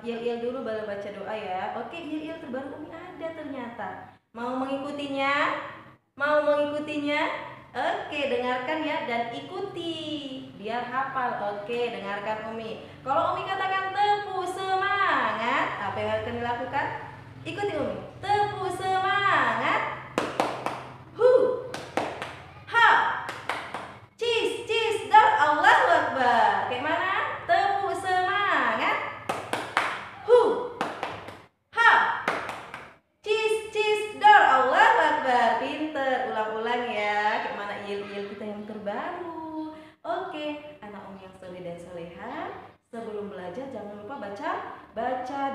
Il dulu baru baca doa ya. Oke, Il terbaru Umi ada ternyata. Mau mengikutinya? Mau mengikutinya? Oke, dengarkan ya dan ikuti biar hafal. Oke, dengarkan Umi. Kalau Umi katakan tepuk semangat, apa yang akan dilakukan? Ikuti Umi. Tepuk semangat. Hu. Ha. Cis, dar, Allahu Akbar. Kayak mana? Tepuk semangat. Hu. Ha. Cis, dar, Allahu Akbar. Pinter, ulang-ulang ya. Kayak mana il kita yang terbaru. Oke, anak Umi yang soleh dan soleha, sebelum belajar jangan lupa baca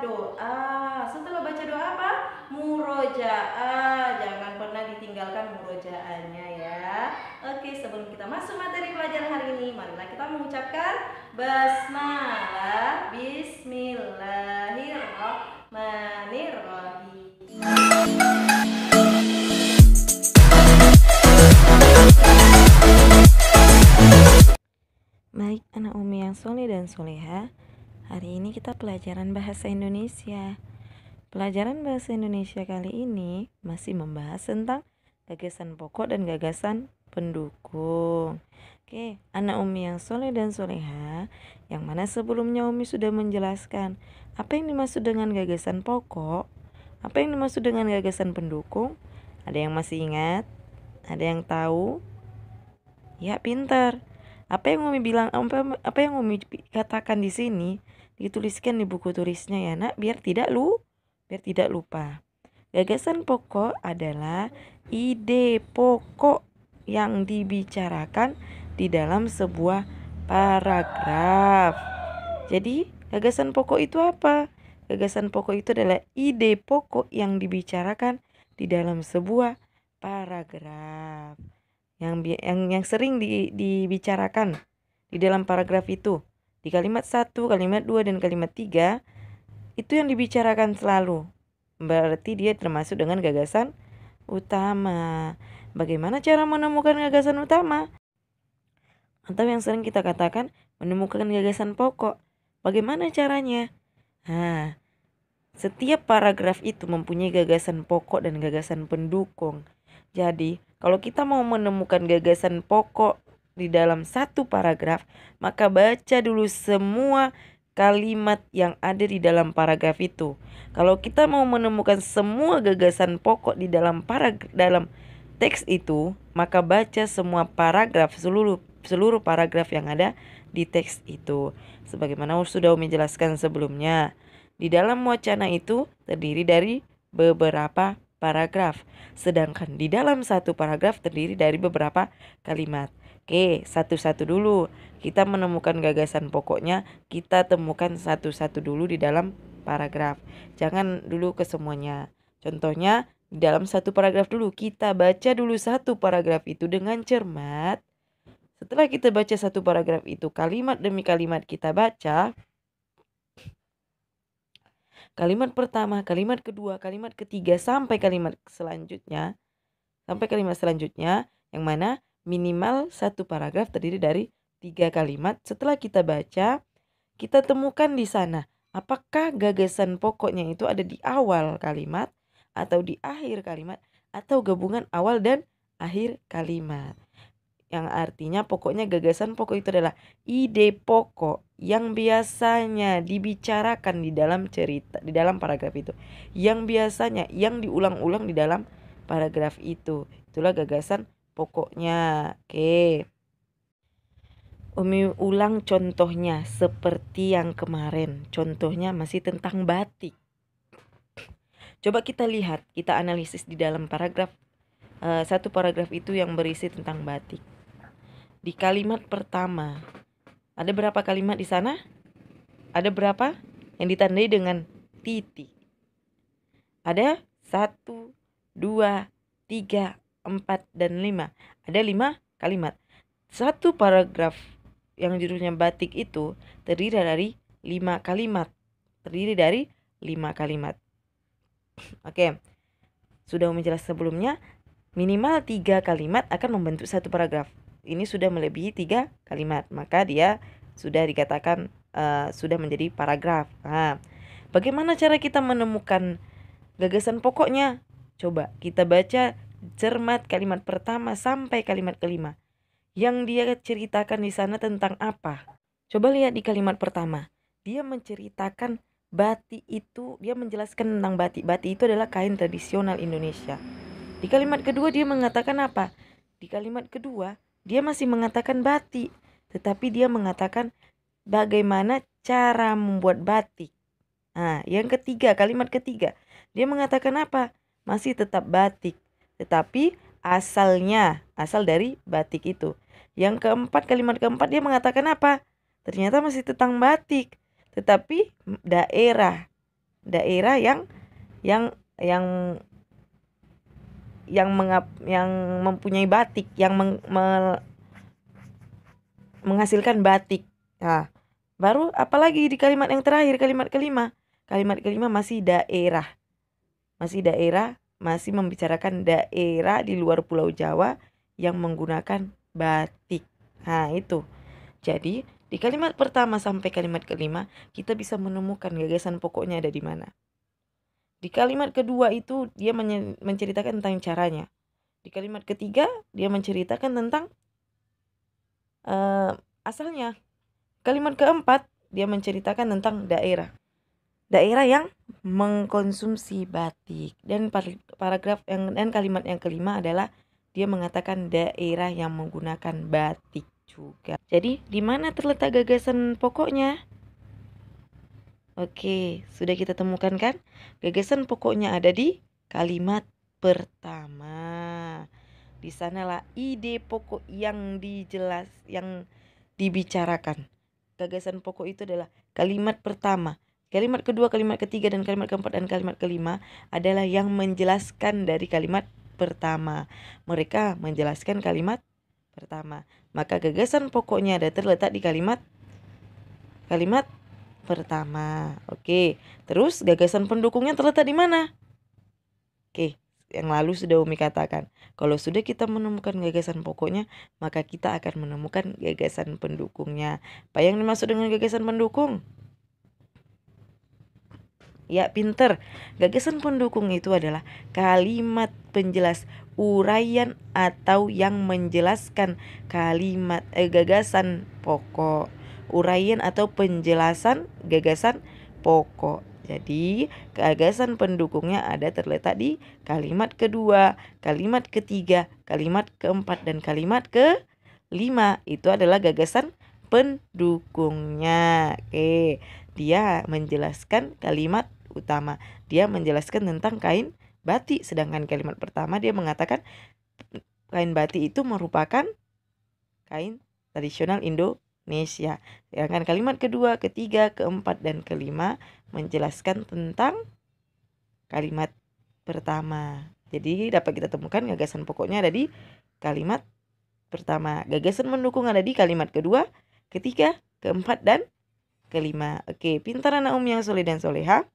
doa. Setelah baca doa apa? Murojaah. Jangan pernah ditinggalkan murojaahnya ya. Oke, sebelum kita masuk materi pelajaran hari ini, marilah kita mengucapkan basmalah. Bismillahirrahmanirrahim. Baik anak Umi yang soleh dan soleha, hari ini kita pelajaran bahasa Indonesia. Pelajaran bahasa Indonesia kali ini masih membahas tentang gagasan pokok dan gagasan pendukung. Oke, anak Umi yang soleh dan soleha, yang mana sebelumnya Umi sudah menjelaskan apa yang dimaksud dengan gagasan pokok, apa yang dimaksud dengan gagasan pendukung. Ada yang masih ingat? Ada yang tahu? Ya, pintar. Apa yang Umi bilang, apa yang Umi katakan di sini dituliskan di buku tulisnya ya nak, biar tidak lupa. Gagasan pokok adalah ide pokok yang dibicarakan di dalam sebuah paragraf. Jadi gagasan pokok itu apa? Gagasan pokok itu adalah ide pokok yang dibicarakan di dalam sebuah paragraf. Yang sering dibicarakan di dalam paragraf itu, di kalimat 1, kalimat 2, dan kalimat 3, itu yang dibicarakan selalu. Berarti dia termasuk dengan gagasan utama. Bagaimana cara menemukan gagasan utama? Atau yang sering kita katakan menemukan gagasan pokok. Bagaimana caranya? Nah, setiap paragraf itu mempunyai gagasan pokok dan gagasan pendukung. Jadi, kalau kita mau menemukan gagasan pokok di dalam satu paragraf, maka baca dulu semua kalimat yang ada di dalam paragraf itu. Kalau kita mau menemukan semua gagasan pokok di dalam teks itu, maka baca semua paragraf, seluruh paragraf yang ada di teks itu. Sebagaimana sudah Umi jelaskan sebelumnya, di dalam wacana itu terdiri dari beberapa paragraf, sedangkan di dalam satu paragraf terdiri dari beberapa kalimat. Oke, satu-satu dulu. Kita menemukan gagasan pokoknya, kita temukan satu-satu dulu di dalam paragraf. Jangan dulu ke semuanya. Contohnya, di dalam satu paragraf dulu, kita baca dulu satu paragraf itu dengan cermat. Setelah kita baca satu paragraf itu, kalimat demi kalimat kita baca. Kalimat pertama, kalimat kedua, kalimat ketiga, sampai kalimat selanjutnya. Yang mana minimal satu paragraf terdiri dari 3 kalimat. Setelah kita baca, kita temukan di sana apakah gagasan pokoknya itu ada di awal kalimat, atau di akhir kalimat, atau gabungan awal dan akhir kalimat. Yang artinya pokoknya gagasan pokok itu adalah ide pokok yang biasanya dibicarakan di dalam cerita, di dalam paragraf itu, yang biasanya yang diulang-ulang di dalam paragraf itu. Itulah gagasan pokoknya. Oke, Umi ulang contohnya seperti yang kemarin. Contohnya masih tentang batik. Coba kita lihat, kita analisis di dalam paragraf satu paragraf itu yang berisi tentang batik. Di kalimat pertama, ada berapa kalimat di sana? Ada berapa yang ditandai dengan titik? Ada 1, 2, 3, 4, dan 5. Ada 5 kalimat. Satu paragraf yang judulnya batik itu terdiri dari 5 kalimat. Oke, sudah menjelaskan sebelumnya, minimal 3 kalimat akan membentuk satu paragraf. Ini sudah melebihi 3 kalimat, maka dia sudah dikatakan sudah menjadi paragraf. Nah, Bagaimana cara kita menemukan gagasan pokoknya? Coba kita baca cermat kalimat pertama sampai kalimat kelima. Yang dia ceritakan di sana tentang apa? Coba lihat di kalimat pertama. Dia menceritakan batik itu, dia menjelaskan tentang batik. Batik itu adalah kain tradisional Indonesia. Di kalimat kedua dia mengatakan apa? Di kalimat kedua dia masih mengatakan batik, tetapi dia mengatakan bagaimana cara membuat batik. Nah, yang ketiga, kalimat ketiga, dia mengatakan apa? Masih tetap batik, tetapi asal dari batik itu. Yang keempat, kalimat keempat dia mengatakan apa? Ternyata masih tentang batik, tetapi daerah yang yang yang yang mempunyai batik, yang menghasilkan batik. Nah, baru apalagi di kalimat yang terakhir, kalimat kelima. Kalimat kelima masih daerah. Masih membicarakan daerah di luar Pulau Jawa yang menggunakan batik. Nah, itu. Jadi, di kalimat pertama sampai kalimat kelima, kita bisa menemukan gagasan pokoknya ada di mana. Di kalimat kedua itu dia menceritakan tentang caranya. Di kalimat ketiga dia menceritakan tentang asalnya. Kalimat keempat dia menceritakan tentang daerah yang mengkonsumsi batik. Dan paragraf dan kalimat yang kelima adalah dia mengatakan daerah yang menggunakan batik juga. Jadi di mana terletak gagasan pokoknya? Oke, sudah kita temukan kan? Gagasan pokoknya ada di kalimat pertama. Di sanalah ide pokok yang dibicarakan. Gagasan pokok itu adalah kalimat pertama. Kalimat kedua, kalimat ketiga, dan kalimat keempat dan kalimat kelima adalah yang menjelaskan dari kalimat pertama. Mereka menjelaskan kalimat pertama. Maka gagasan pokoknya ada terletak di kalimat pertama. Oke, terus gagasan pendukungnya terletak di mana? Oke, yang lalu sudah Umi katakan, kalau sudah kita menemukan gagasan pokoknya, maka kita akan menemukan gagasan pendukungnya. Apa yang dimaksud dengan gagasan pendukung? Ya, pinter. Gagasan pendukung itu adalah kalimat penjelas, uraian atau yang menjelaskan kalimat gagasan pokok. Uraian atau penjelasan gagasan pokok. Jadi, gagasan pendukungnya ada terletak di kalimat kedua, kalimat ketiga, kalimat keempat, dan kalimat kelima. Itu adalah gagasan pendukungnya. Oke, dia menjelaskan kalimat utama. Dia menjelaskan tentang kain batik. Sedangkan kalimat pertama dia mengatakan kain batik itu merupakan kain tradisional Indonesia. Sedangkan kalimat kedua, ketiga, keempat, dan kelima menjelaskan tentang kalimat pertama. Jadi dapat kita temukan gagasan pokoknya ada di kalimat pertama. Gagasan mendukung ada di kalimat kedua, ketiga, keempat, dan kelima. Oke, pintar anak Umi yang soleh dan soleha.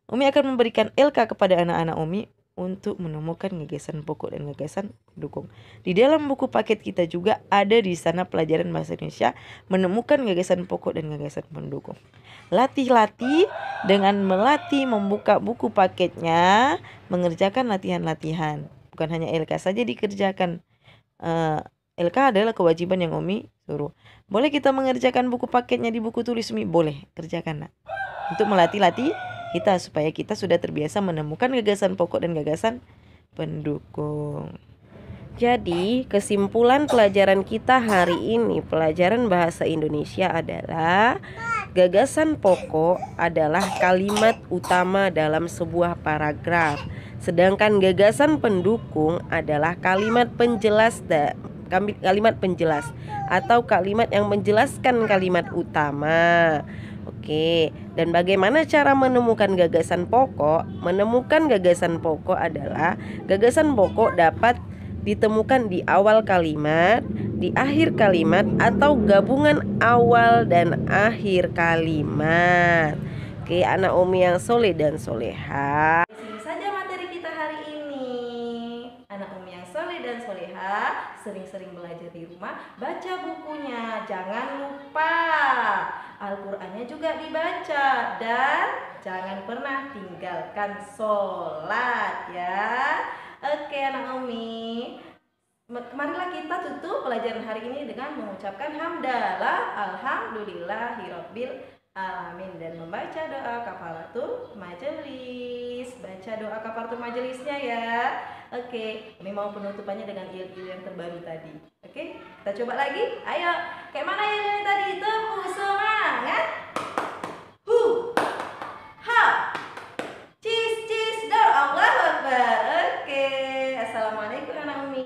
Umi akan memberikan LK kepada anak-anak Umi untuk menemukan gagasan pokok dan gagasan pendukung. Di dalam buku paket kita juga ada di sana pelajaran bahasa Indonesia menemukan gagasan pokok dan gagasan pendukung. Latih-latih dengan melatih membuka buku paketnya, mengerjakan latihan-latihan. Bukan hanya LK saja dikerjakan. LK adalah kewajiban yang Umi suruh. Boleh kita mengerjakan buku paketnya di buku tulis Umi? Boleh, kerjakan nak. Untuk melatih-latih kita supaya kita sudah terbiasa menemukan gagasan pokok dan gagasan pendukung. Jadi kesimpulan pelajaran kita hari ini, pelajaran bahasa Indonesia adalah gagasan pokok adalah kalimat utama dalam sebuah paragraf. Sedangkan gagasan pendukung adalah kalimat penjelas atau kalimat yang menjelaskan kalimat utama. Oke, dan bagaimana cara menemukan gagasan pokok? Menemukan gagasan pokok adalah gagasan pokok dapat ditemukan di awal kalimat, di akhir kalimat, atau gabungan awal dan akhir kalimat. Oke, anak Umi yang soleh dan soleha. Di sini saja materi kita hari ini. Anak Umi yang soleh dan soleha, sering-sering belajar di rumah, baca bukunya. Jangan lupa Al-Qur'annya juga dibaca, dan jangan pernah tinggalkan sholat ya. Oke anak Umi, marilah kita tutup pelajaran hari ini dengan mengucapkan hamdalah alhamdulillahirabbil alamin dan membaca doa kafaratul majelis. Baca doa kafaratul majelisnya ya. Oke, kami mau penutupannya dengan il-il yang terbaru tadi. Oke, kita coba lagi. Ayo, kayak mana il-il tadi itu? Semangat. Hu. Ha. Cis cis dor. Allahu Akbar. Oke, assalamualaikum anak Umi.